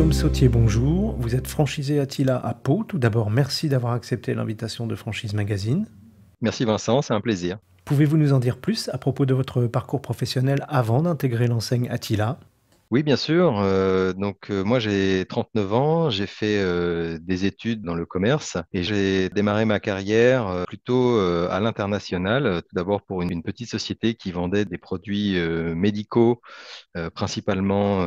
Guillaume Sautier, bonjour. Vous êtes franchisé Attila à Pau. Tout d'abord, merci d'avoir accepté l'invitation de Franchise Magazine. Merci Vincent, c'est un plaisir. Pouvez-vous nous en dire plus à propos de votre parcours professionnel avant d'intégrer l'enseigne Attila? Oui, bien sûr. Moi, j'ai 39 ans, j'ai fait des études dans le commerce et j'ai démarré ma carrière plutôt à l'international. Tout d'abord pour une petite société qui vendait des produits médicaux principalement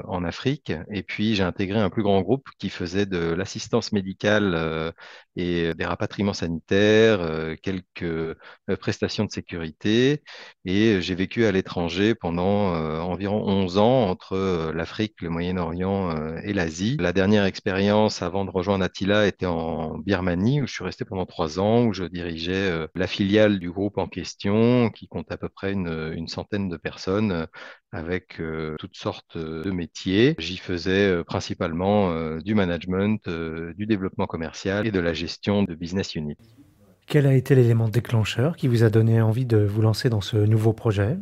en Afrique. Et puis, j'ai intégré un plus grand groupe qui faisait de l'assistance médicale et des rapatriements sanitaires, quelques prestations de sécurité. Et j'ai vécu à l'étranger pendant environ 11 ans entre l'Afrique, le Moyen-Orient et l'Asie. La dernière expérience avant de rejoindre Attila était en Birmanie, où je suis resté pendant 3 ans, où je dirigeais la filiale du groupe en question, qui compte à peu près une centaine de personnes avec toutes sortes de métiers. J'y faisais principalement du management, du développement commercial et de la gestion de business unit. Quel a été l'élément déclencheur qui vous a donné envie de vous lancer dans ce nouveau projet?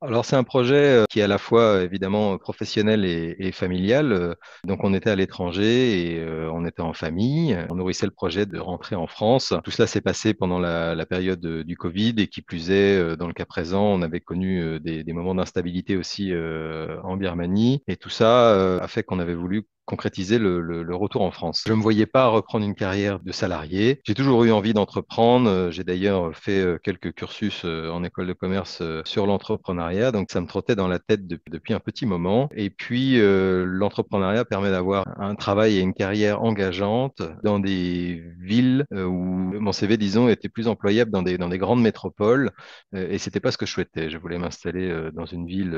Alors c'est un projet qui est à la fois évidemment professionnel et familial. Donc on était à l'étranger et on était en famille. On nourrissait le projet de rentrer en France. Tout cela s'est passé pendant la période du Covid et qui plus est, dans le cas présent, on avait connu des moments d'instabilité aussi en Birmanie. Et tout ça a fait qu'on avait voulu concrétiser le retour en France. Je ne me voyais pas reprendre une carrière de salarié. J'ai toujours eu envie d'entreprendre. J'ai d'ailleurs fait quelques cursus en école de commerce sur l'entrepreneuriat. Donc ça me trottait dans la tête depuis un petit moment. Et puis l'entrepreneuriat permet d'avoir un travail et une carrière engageante dans des villes où mon CV, disons, était plus employable dans des grandes métropoles. Et c'était pas ce que je souhaitais. Je voulais m'installer dans une ville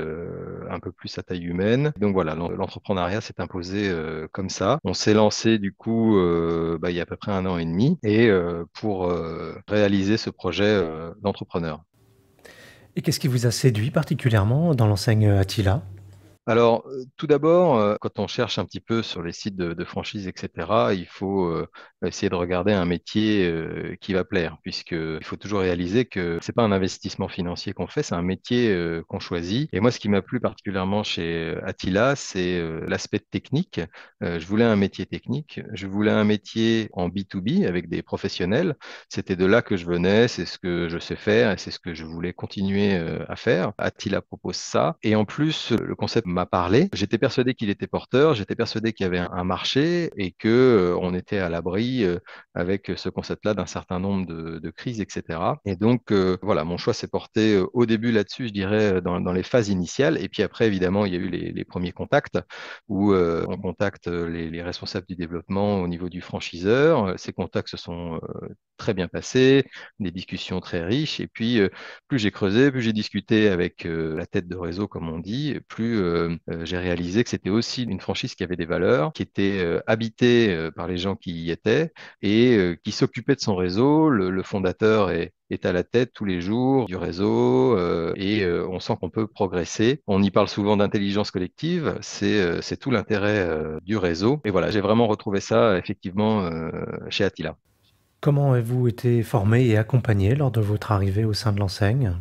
un peu plus à taille humaine. Donc voilà, l'entrepreneuriat s'est imposé comme ça. On s'est lancé du coup il y a à peu près 1 an et demi et pour réaliser ce projet d'entrepreneur. Et qu'est-ce qui vous a séduit particulièrement dans l'enseigne Attila? Alors, tout d'abord, quand on cherche un petit peu sur les sites de franchise, etc., il faut essayer de regarder un métier qui va plaire, puisque il faut toujours réaliser que c'est pas un investissement financier qu'on fait, c'est un métier qu'on choisit. Et moi, ce qui m'a plu particulièrement chez Attila, c'est l'aspect technique. Je voulais un métier technique, je voulais un métier en B2B avec des professionnels. C'était de là que je venais, c'est ce que je sais faire et c'est ce que je voulais continuer à faire. Attila propose ça. Et en plus, le concept m'a parlé. J'étais persuadé qu'il était porteur, j'étais persuadé qu'il y avait un marché et que on était à l'abri avec ce concept-là d'un certain nombre de crises, etc. Et donc voilà, mon choix s'est porté au début là-dessus, je dirais, dans les phases initiales. Et puis après, évidemment, il y a eu les premiers contacts où on contacte les responsables du développement au niveau du franchiseur. Ces contacts se sont très bien passés, des discussions très riches. Et puis, plus j'ai creusé, plus j'ai discuté avec la tête de réseau, comme on dit, plus j'ai réalisé que c'était aussi une franchise qui avait des valeurs, qui était habitée par les gens qui y étaient et qui s'occupait de son réseau. Le fondateur est à la tête tous les jours du réseau et on sent qu'on peut progresser. On y parle souvent d'intelligence collective, c'est tout l'intérêt du réseau. Et voilà, j'ai vraiment retrouvé ça effectivement chez Attila. Comment avez-vous été formé et accompagné lors de votre arrivée au sein de l'enseigne?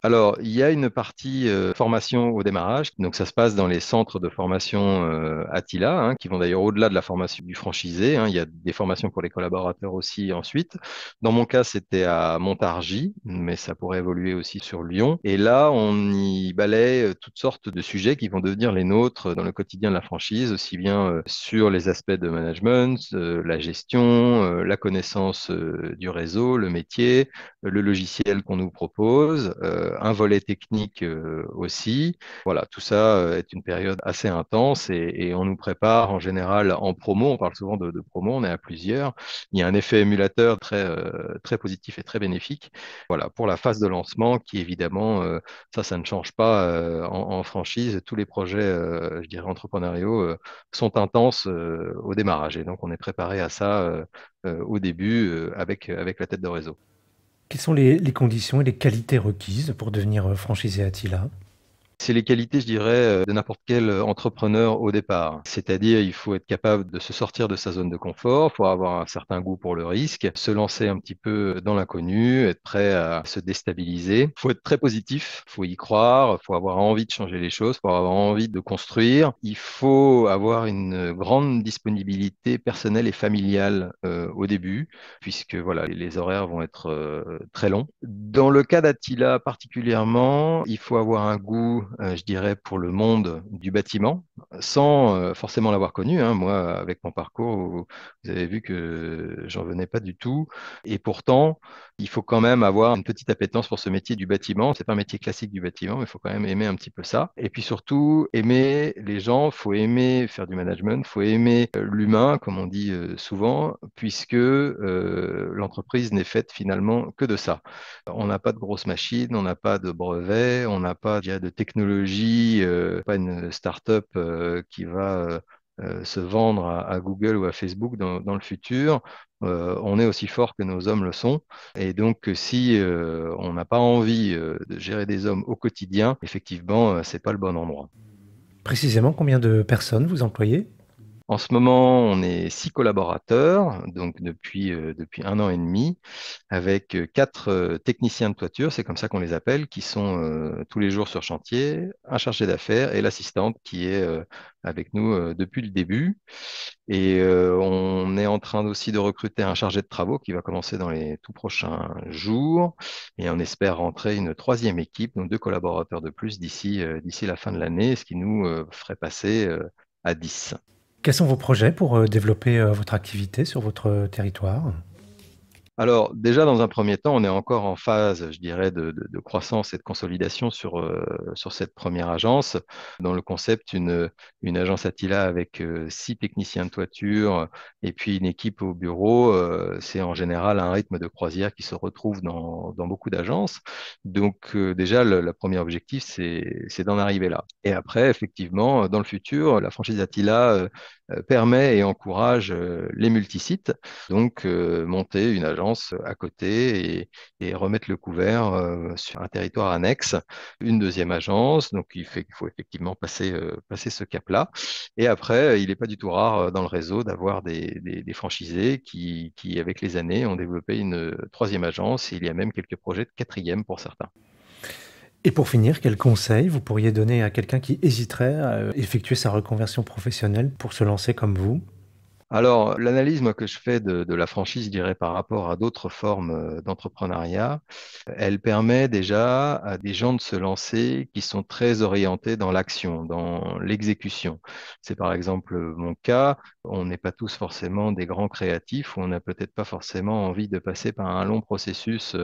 Alors, il y a une partie formation au démarrage. Donc, ça se passe dans les centres de formation Attila, hein, qui vont d'ailleurs au-delà de la formation du franchisé, hein. Il y a des formations pour les collaborateurs aussi ensuite. Dans mon cas, c'était à Montargis, mais ça pourrait évoluer aussi sur Lyon. Et là, on y balaye toutes sortes de sujets qui vont devenir les nôtres dans le quotidien de la franchise, aussi bien sur les aspects de management, la gestion, la connaissance du réseau, le métier, le logiciel qu'on nous propose, un volet technique aussi. Voilà, tout ça est une période assez intense et on nous prépare en général en promo. On parle souvent de promo, on est à plusieurs. Il y a un effet émulateur très positif et très bénéfique. Voilà, pour la phase de lancement qui évidemment, ça ne change pas en franchise. Tous les projets, je dirais, entrepreneuriaux sont intenses au démarrage et donc on est préparé à ça au début avec la tête de réseau. Quelles sont les conditions et les qualités requises pour devenir franchisé Attila? C'est les qualités, je dirais, de n'importe quel entrepreneur au départ. C'est-à-dire, il faut être capable de se sortir de sa zone de confort, il faut avoir un certain goût pour le risque, se lancer un petit peu dans l'inconnu, être prêt à se déstabiliser. Il faut être très positif, il faut y croire, il faut avoir envie de changer les choses, il faut avoir envie de construire. Il faut avoir une grande disponibilité personnelle et familiale au début, puisque voilà, les horaires vont être très longs. Dans le cas d'Attila particulièrement, il faut avoir un goût, je dirais, pour le monde du bâtiment, sans forcément l'avoir connu, hein. Moi, avec mon parcours, vous avez vu que j'en venais pas du tout. Et pourtant, il faut quand même avoir une petite appétence pour ce métier du bâtiment. C'est pas un métier classique du bâtiment, mais il faut quand même aimer un petit peu ça. Et puis surtout, aimer les gens, faut aimer faire du management, faut aimer l'humain, comme on dit souvent, puisque l'entreprise n'est faite finalement que de ça. On n'a pas de grosses machines, on n'a pas de brevets, on n'a pas de technologie, pas une start-up qui va se vendre à Google ou à Facebook dans le futur. On est aussi fort que nos hommes le sont. Et donc, si on n'a pas envie de gérer des hommes au quotidien, effectivement, c'est pas le bon endroit. Précisément, combien de personnes vous employez? En ce moment, on est 6 collaborateurs, donc depuis 1 an et demi, avec quatre techniciens de toiture, c'est comme ça qu'on les appelle, qui sont tous les jours sur chantier, un chargé d'affaires et l'assistante qui est avec nous depuis le début. Et on est en train aussi de recruter un chargé de travaux qui va commencer dans les tout prochains jours. Et on espère rentrer une troisième équipe, donc 2 collaborateurs de plus d'ici la fin de l'année, ce qui nous ferait passer à 10. Quels sont vos projets pour développer votre activité sur votre territoire? Alors, déjà, dans un premier temps, on est encore en phase, je dirais, de croissance et de consolidation sur cette première agence. Dans le concept, une agence Attila avec 6 techniciens de toiture et puis une équipe au bureau, c'est en général un rythme de croisière qui se retrouve dans beaucoup d'agences. Donc, déjà, le premier objectif, c'est d'en arriver là. Et après, effectivement, dans le futur, la franchise Attila permet et encourage les multisites. Donc, monter une agence à côté et remettre le couvert sur un territoire annexe, une deuxième agence. Donc, il faut effectivement passer ce cap-là. Et après, il n'est pas du tout rare dans le réseau d'avoir des franchisés qui, avec les années, ont développé une troisième agence. Et il y a même quelques projets de quatrième pour certains. Et pour finir, quels conseils vous pourriez donner à quelqu'un qui hésiterait à effectuer sa reconversion professionnelle pour se lancer comme vous? Alors, l'analyse, moi, que je fais de la franchise, je dirais, par rapport à d'autres formes d'entrepreneuriat, elle permet déjà à des gens de se lancer qui sont très orientés dans l'action, dans l'exécution. C'est par exemple mon cas. On n'est pas tous forcément des grands créatifs, ou on n'a peut-être pas forcément envie de passer par un long processus,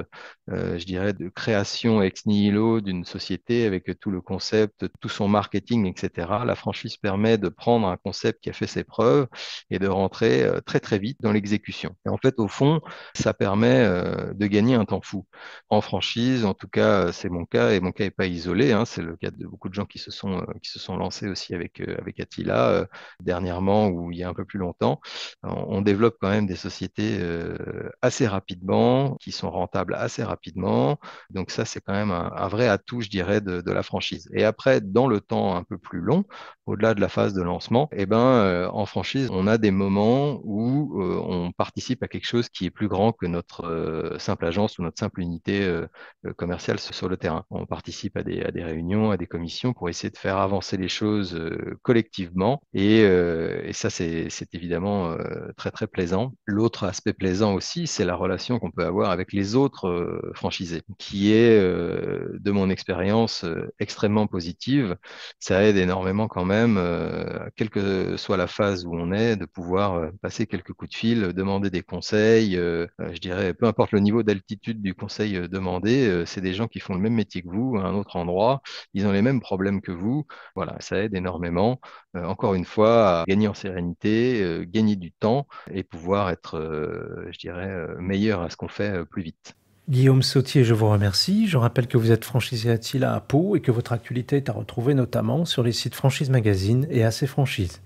je dirais, de création ex nihilo d'une société avec tout le concept, tout son marketing, etc. La franchise permet de prendre un concept qui a fait ses preuves et de rentrer très très vite dans l'exécution. Et en fait, au fond, ça permet de gagner un temps fou. En franchise, en tout cas, c'est mon cas, et mon cas n'est pas isolé, hein, c'est le cas de beaucoup de gens qui se sont lancés aussi avec Attila dernièrement ou il y a un peu plus longtemps. On développe quand même des sociétés assez rapidement, qui sont rentables assez rapidement. Donc ça, c'est quand même un vrai atout, je dirais, de la franchise. Et après, dans le temps un peu plus long, au-delà de la phase de lancement, eh ben, en franchise, on a des moments où on participe à quelque chose qui est plus grand que notre simple agence ou notre simple unité commerciale sur le terrain. On participe à des réunions, à des commissions pour essayer de faire avancer les choses collectivement. Et ça, c'est évidemment très, très plaisant. L'autre aspect plaisant aussi, c'est la relation qu'on peut avoir avec les autres franchisés, qui est, de mon expérience, extrêmement positive. Ça aide énormément quand même, quelle que soit la phase où on est, de pouvoir passer quelques coups de fil, demander des conseils. Je dirais, peu importe le niveau d'altitude du conseil demandé, c'est des gens qui font le même métier que vous, à un autre endroit. Ils ont les mêmes problèmes que vous. Voilà, ça aide énormément, encore une fois, à gagner en sérénité, gagner du temps et pouvoir être, je dirais, meilleur à ce qu'on fait plus vite. Guillaume Sautier, je vous remercie. Je rappelle que vous êtes franchisé Attila à Pau et que votre actualité est à retrouver notamment sur les sites Franchise Magazine et AC Franchise.